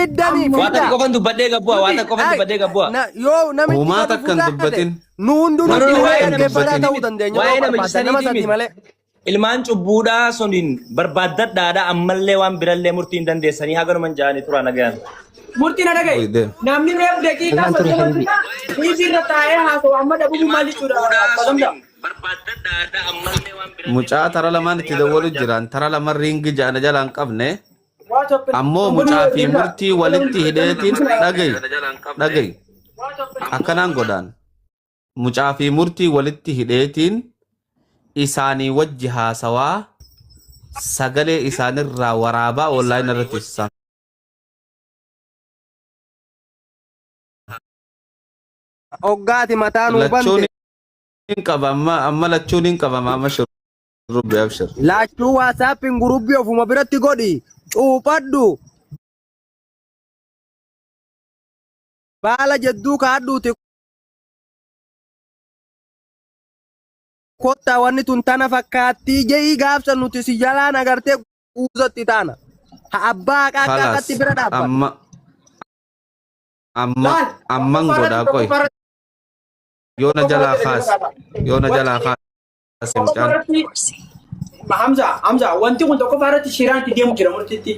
Iddami Wata kofan dubbadhee gabbu'a. Wata kofan dubbadhee gabbu'a. yoo namichi Uumaata gadu kan dubbatin. nu hundinuu Waa'ee waa'ee namicha dhaggeeffataa saniiti ta'uu dandeenya Waa'ee yoo namicha barbaaddan nama saniiti sadii miti. malee. Ilmaan cubbuudhaa suniin barbaaddadhaadha ammallee waan birallee murtiin dandeessanii haganuman ja'anii tura nagayaan. Murtiin na dhagaye. Oy, deem. Namni reef daqiiqaa soddoma dhiirri taa'ee haasa'u amma dhabuu maal jechuudha. Bagamda. Barbaaddadhaadha ammallee waan birallee. Mucaa tara lamaan itti dawwalu jiran tara lama riingi jaana jala hin qabne Waa toppin. ammoo mucaa fi murtii walitti hidheetiin dhagayi akkanaan godhaan mucaa fi murtii walitti hidheetiin isaanii wajji haasawaa sagalee isaanirraa waraabaa online irratti ibsan. Hoggaati mataa nuu Lachuun bante hin qabama amma lachuun hin qabama amma shurrubbi abshir. laachuu waasaappiin gurubbii ofuma biratti godhi cuuphadhu baala jedduu kaadhuuti kottaa wanni tun tana fakkaattii je'ii gaafsa nuti si jalaan agartee kuusatti taana ha abbaa qaqqaaqatti bira dhaabbata. Amman godhaa qoy yoo na jalaa kaas mucaan. Hamza wanti kun tokko faarratti shiraan itti deemu jira murtiitti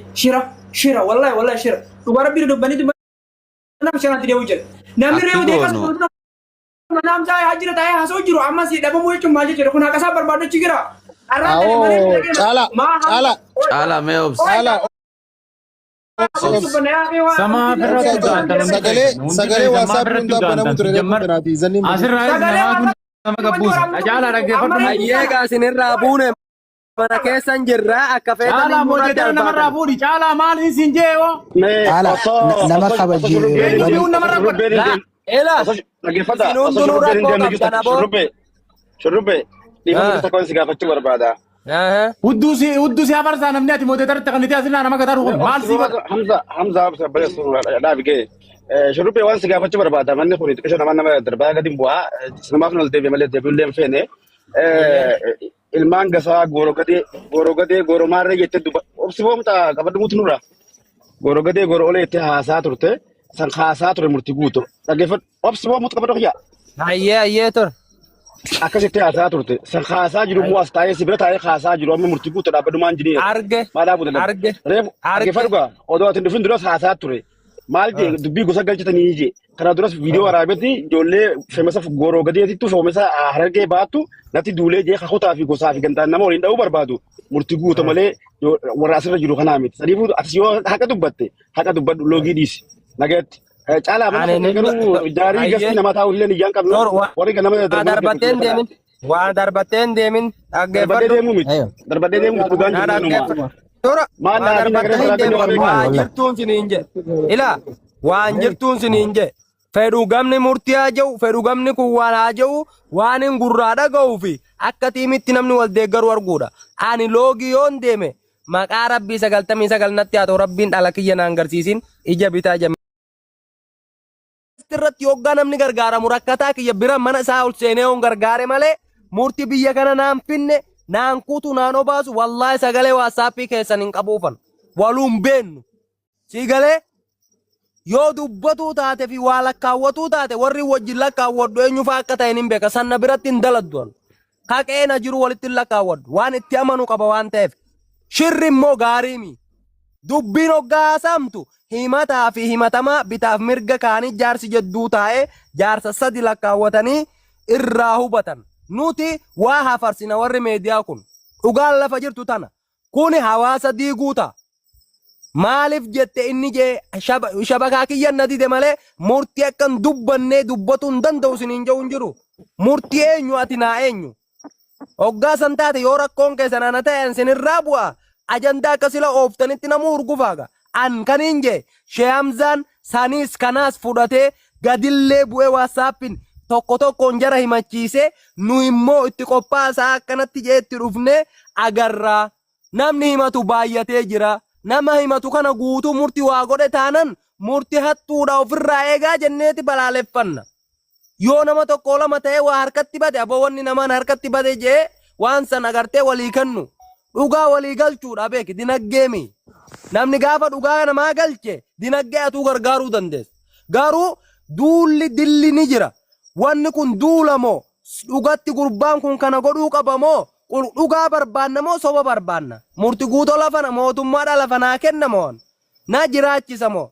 shira wallahi shira dubara bira dubbanii nama shiraan itti deemu jira namni reewu deekas mana Hamza yaa jira taa'ee haasa'u jiru amma si dhabamuu jechuun maal jechuudha kun haqasaa barbaadachi jira. Caala mee obsi. Sama sagalee WhatsApp hundaa banamu ture reefu zanni nama gabbuusa. Caala dhaggeeffadhu. Ayyeegaa isinirraa buune mana keessan jirra akka Caala feetanii moojeetara namarraa fuudhi. Caala maal isin jeewo? Ala nama kabajee Eenyuun namarraa godha? Ela Dhaggeeffata isin hundinuu rakkoo qabdan aboo. shurrubbee dhiifama takkoon si gaafachuu barbaada. Hudduusi afarsaa namni ati moojeetarratti kan itti asinaa nama gataa dhufu maal si godha? Hamza dhaabigee shurrubbee waan si gaafachuu barbaada manni kun xiqqisho nama darbaa gadi bu'aa sinumaaf nol deebi'e malee deebi'ullee hin feene ilmaan gasaa gooroo gadee gooroo maarree jettee duba obsi boomta qabadhu mutu nurra gooroo gadee gooroo olee jettee haasaa turte san haasaa ture murtii guutu dhaggeeffadhu obsi boomtu qabadhu xiyyaa. Ayyee tor. Akkasitti haasaa turte san haasaa jiru immoo as taa'ee si bira taa'ee haasaa jiru amma murtii guutuu dhaabbadumaan jirii Arge. maadhaa buutan Arge. reefu dhaggeeffadhu gaa odoo ati dhufin duras haasaa ture maal jee dubbii gosa galchitanii jee kana duras viidiyoo waraabetti ijoollee feemasa gooroo gadeetittu feemasa harargee baattu natti duulee jee kakutaa fi gosaa fi gantaan nama waliin dha'uu barbaadu murtii guutu malee warra asirra jiru kanaa miti sadiifuu atis yoo haqa dubbatte haqa dubbadhu loogii dhiisi nagaatti. Caalaa mana garuu jaarii gastii nama taa'u illee iyyaan qabnu warri ganama Darbatteen deemin. Waan darbatteen deemin. darbadhee deemuu miti darbadhee deemuu miti dhugaan jiru Tora. Maal Waan laafiin darbatteen agarra deemin. beekamuu Waan jirtuun siniin je. Ila waan jirtuun siniin je. Fedhu gamni murtii haa jiru fedhu gamni kun waan haa jiru waan hin gurraa dhaga'uu fi akka tiimitti namni wal deeggaru arguudha. Ani loogii yoon deeme maqaa rabbii 99 natti haa ta'u rabbiin dhala kiyya naan garsiisin ija bitaa jemme. Irratti hoggaa namni gargaaramu rakkataa kiyya bira mana isaa ol seenee on gargaare malee murtii biyya kana naan finne naan kutu naan obaasu wallaahi sagalee waatsaappii keessan hin qabuufan waluun beennu siigalee yoo dubbatuu taate fi waa lakkaawwatuu taate warri wajjin lakkaawwadhu eenyufaa akka ta'e hin beeka sanna biratti hin daladduan haqee na jiru walitti hin lakkaawwadhu waan itti amanu qaba waan ta'eef shirri immoo gaariimi dubbiin hoggaa haasamtu himataa fi himatamaa bitaaf mirga kaanii jaarsi jedduu taa'ee jaarsa sadi lakkaawwatanii irraa hubatan nuti waa hafarsina warri meediyaa kun dhugaan lafa jirtu tana kuni hawaasa diiguu ta'a maaliif jette inni jee shabakaa kiyyan na dide malee murtii akkan dubbannee dubbatu hin danda'u isiniin jedhu hin jiru murtii eenyu ati naa eenyu hoggaa san taate yoo rakkoon keessan ana ta'e isinirraa bu'a ajandaa akkasila ooftanitti namuu urgufaaga an kaniin je Shee Hamzaan sanis kanaas fudhatee gadillee bu'ee waasaappiin tokkoon jara himachiise nu immoo itti qophaasaa akkanatti jee itti dhufne agarraa namni himatu baay'atee jira nama himatu kana guutuu murtii waa godhe taanan murtii hattuudha ofirraa eegaa jenneeti balaaleffanna yoo nama tokko lama ta'ee waa harkatti bade aboo wanni namaan harkatti bade jee waan san agartee walii kennu dhugaa walii galchuudha beeki dinaggeemi namni gaafa dhugaa namaa galche dinagdee atuu gargaaruu dandeessa. Garuu duulli dilli ni jira. Wanni kun duula moo dhugatti gurbaan kun kana godhuu qaba moo dhugaa barbaanna moo soba barbaanna? Murti guutoo lafa mootummaadha lafa naa kenna moo na jiraachisa moo?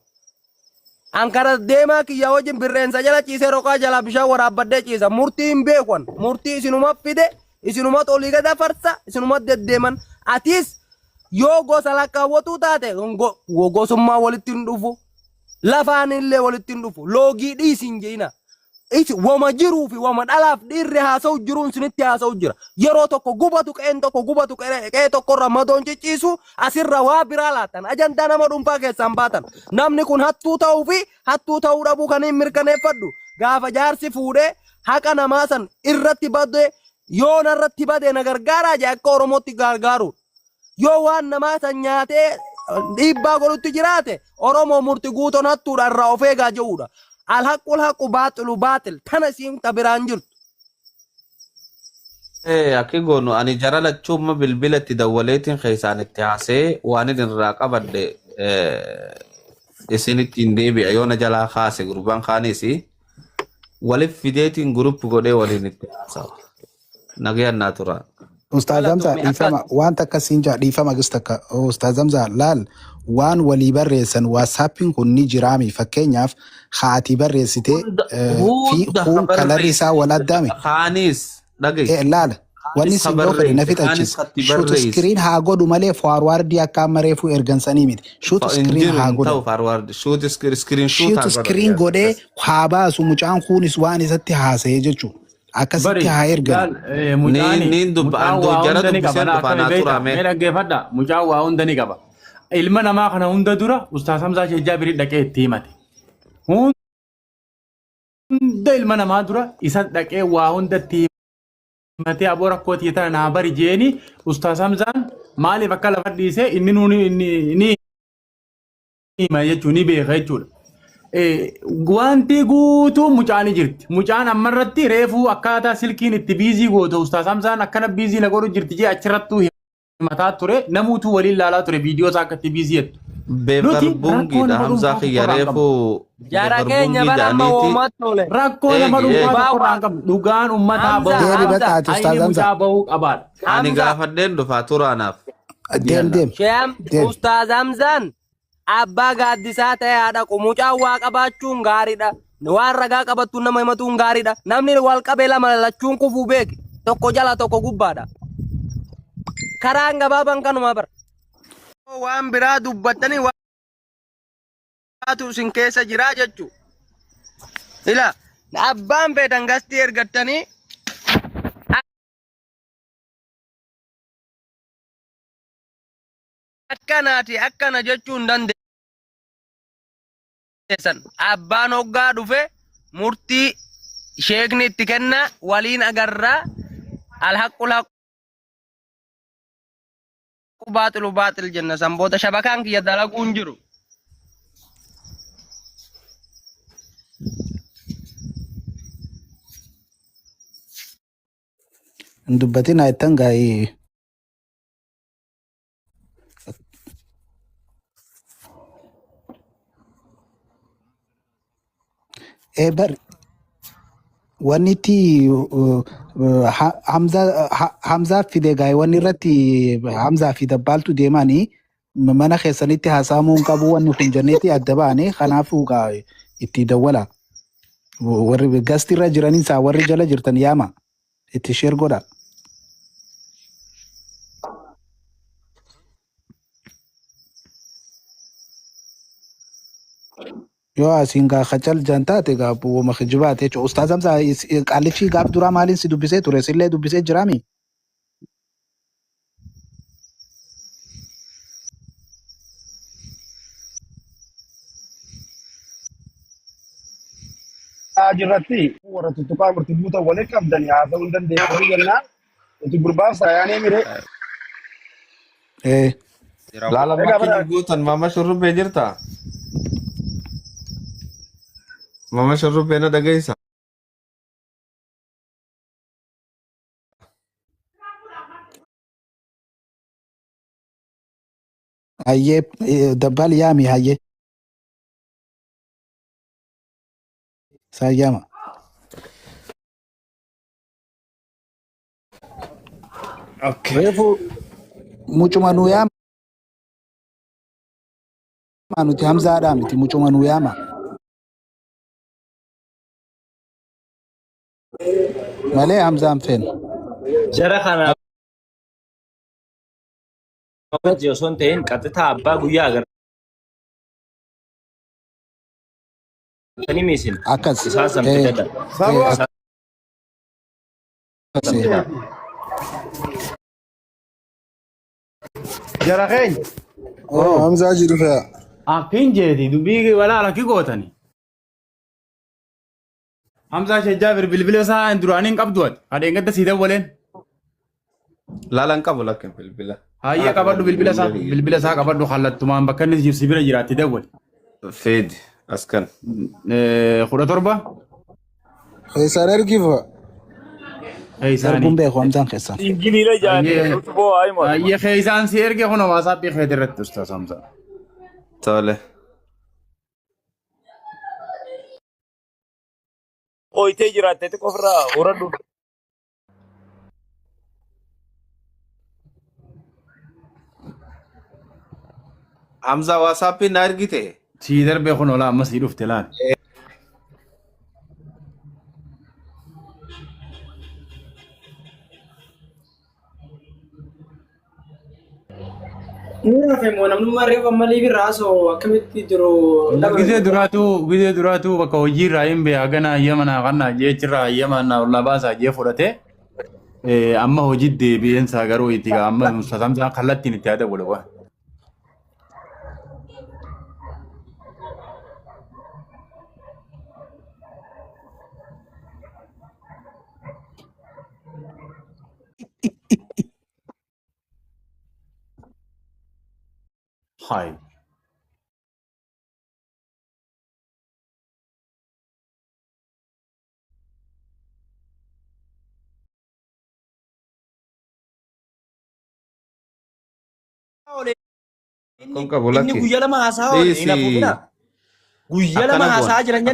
Ankara deemaa kiyya wajjin birreensa jala ciisee roqaa jala bishaan waraabbadhee ciisa. Murtii hin beekwan. Murtii isinuma fide, isinuma olii gada farsa, isinuma deddeeman. Atis yoo gosa lakkaawwatuu taate gosummaa walitti hin dhufu. Lafaan illee walitti hin dhufu. Loogii dhiisin jeina. Wama jiruu fi wama dhalaaf dhiirri haasa'u jiruun sinitti haasa'u jira. Yeroo tokko gubatu qe'een tokko gubatu qe'ee tokko ramadoon cicciisu asirra waa biraa laatan. Ajandaa nama dhuunfaa keessaan baatan. Namni kun hattuu ta'uu fi hattuu ta'uu dhabuu kan hin mirkaneeffadhu. Gaafa jaarsi fuudhee haqa namaa san irratti badee yoo narratti badee na gargaaraa jee akka Oromootti gargaaru. Yoo waan namaa san nyaatee dhiibbaa godhutti jiraate Oromoo murti guutoon hattuudha irraa of eegaa jechuudha. Alhaqu baatilu baatil tana siin tabiraan jirtu. Akki goonu ani jara lachuuma bilbilatti dawwaleetiin keessaan itti haasee waan irraa qabadde isinitti hin deebi'a yoo na jalaa kaase gurbaan kaanis waliif fideetiin guruppi godhee waliin itti haasawa. Nagayaan naa tura. Ustaz Hamza dhiifama waan takka siin jaa dhiifama gis takka Ustaz Hamza laal waan walii barreessan WhatsAppiin kun ni jiraami fakkeenyaaf haati barreessite fi kun kalarri isaa wal addaame. Kaanis dhagaye. Laala wanni siin yoo fedhe na fixachis shoot screen haa godhu malee forward akka amma reefu ergansanii miti. Shoot screen haa godhu. Shoot screen godhee haa baasu mucaan kunis waan isatti haasa'ee jechuudha. Akkasitti haa ergan. Niin dubbaan jara dubbiseen dhufaanaa turame. Mee dhaggeeffadha mucaan waa hunda ni qaba. Ilma namaa kana hunda dura Ustaaz Hamzaa Sheejjaa birii dhaqee itti himate. Hunda ilma namaa dura isa dhaqee waa hunda itti himatee aboo rakkootii tana naa bari jeeni Ustaaz Hamzaan maaliif akka lafa dhiisee inni nuuni hima jechuun ni beeka jechuudha. Wanti guutuu mucaan jirti. Mucaan ammarratti reefuu akkaataa silkiin itti biizii gootu Ustaaz Hamzaan akkana biizii na godhu jirti jee achirrattuu himataa ture. Namuutu waliin laalaa ture viidiyoo isaa akka itti biizii jettu. Beebarbuungiidha Hamzaa kiyya reefuu. Jara keenya bara amma uummata tole. Rakkoo nama dhuunfaa qabu. Dhugaan uummataa bahuu qabaadha. Ani gaafadheen dhufaa turaanaaf. Deem. Sheem Ustaaz Hamzaan abbaa gaaddisaa ta'e haadha mucaan waa qabaachuun gaariidha. Waan ragaa qabattuun nama himatuun gaariidha. Namni wal qabee lama lachuun kufuu beeki. Tokko jala tokko gubbaadha. Karaan gabaaban kanuma bara. Waan biraa dubbattanii waatu isin keessa jiraa jechuudha. Ila abbaan feetan gastii ergattanii akkanaati akkana jechuun dandeessan. Abbaan hoggaa dhufe murtii sheekni itti kenna waliin agarraa alhaqul haqu baatilu baatil jenna sanboota shabakaan kiyya dalaguun jiru. Dubbatiin aytan gaa'ee. Bar wanni itti Hamzaa fide gaa'ee wanni irratti Hamzaa fi dabbaaltu deemanii mana keessanitti haasa'amuun qabu wanni kun jenneetti adda baane kanaafuu gaa'ee itti dawwala. Warri gasti irra jiranii isaa warri jala jirtan yaama itti sheer godha. Yoo asiin gaa kacal jantaate gaa bu'uuma kijibaate jechuudha. Ustaaz Hamzaa qaalichi gaaf duraa maaliin si dubbisee ture sillee dubbisee jiraami? Jirratti warra tuttuqaa murtii buuta waliin qabdanii haasa'uu hin dandeessu jennaan nuti gurbaaf saayaanii mire. Laala bakki guutan mama shurrubbee jirta? Mama shurrubbee na dhageessa? hayyee dabbal yaami hayyee isaan yaama. Reefu mucuma nuu yaama nuti Hamzaadhaa miti mucuma nuu yaama. Malee Hamzaan feenu. Jara kana wajji osoo hin ta'in qaxxitaa abbaa guyyaa agartanii miisin. Akkas. Isaan samtee dadha. Jara keenya. Hamzaa jiru fe'a. Akkin jeeti dubbii walaala ki gootani. Hamzaa Shajjaabir bilbila isaa duraanii hin qabdu ati. Hadheen gadda sii dawwaleen. Laalan qabu lakkin bilbila. Hayyee qabadhu bilbila isaa qabadhu kallattumaan bakka inni si bira jiraatti dawwali. Feedi askan. 17. Keessaan ergifa. Erguun beeku Hamzaan keessaan. Ingiliila jaanii utuboo haayimo. Hayyee keessaan si erge kun waasaapii keetii irratti ustaas Hamzaa. Tole. Ooyitee jiraattee qofirraa horadhu. Hamza WhatsApp na ergite. Sii darbee kun olaa amma sii dhufte laal. Nuna femo namnummaa reefa malee birraa soo akkamitti jiru. Gizee duraatu bakka hojii irraa hin bee hagana hayyama naa kannaa jeechirraa hayyama naa ollaa baasaa jee fudhate amma hojii deebi'eensaa garuu itti amma Hamzaan kallattiin itti yaada godha. Hi. Kun qabu lakki. Inni guyyaa lama haasaa hin hafuufina. Guyyaa lama haasaa jiran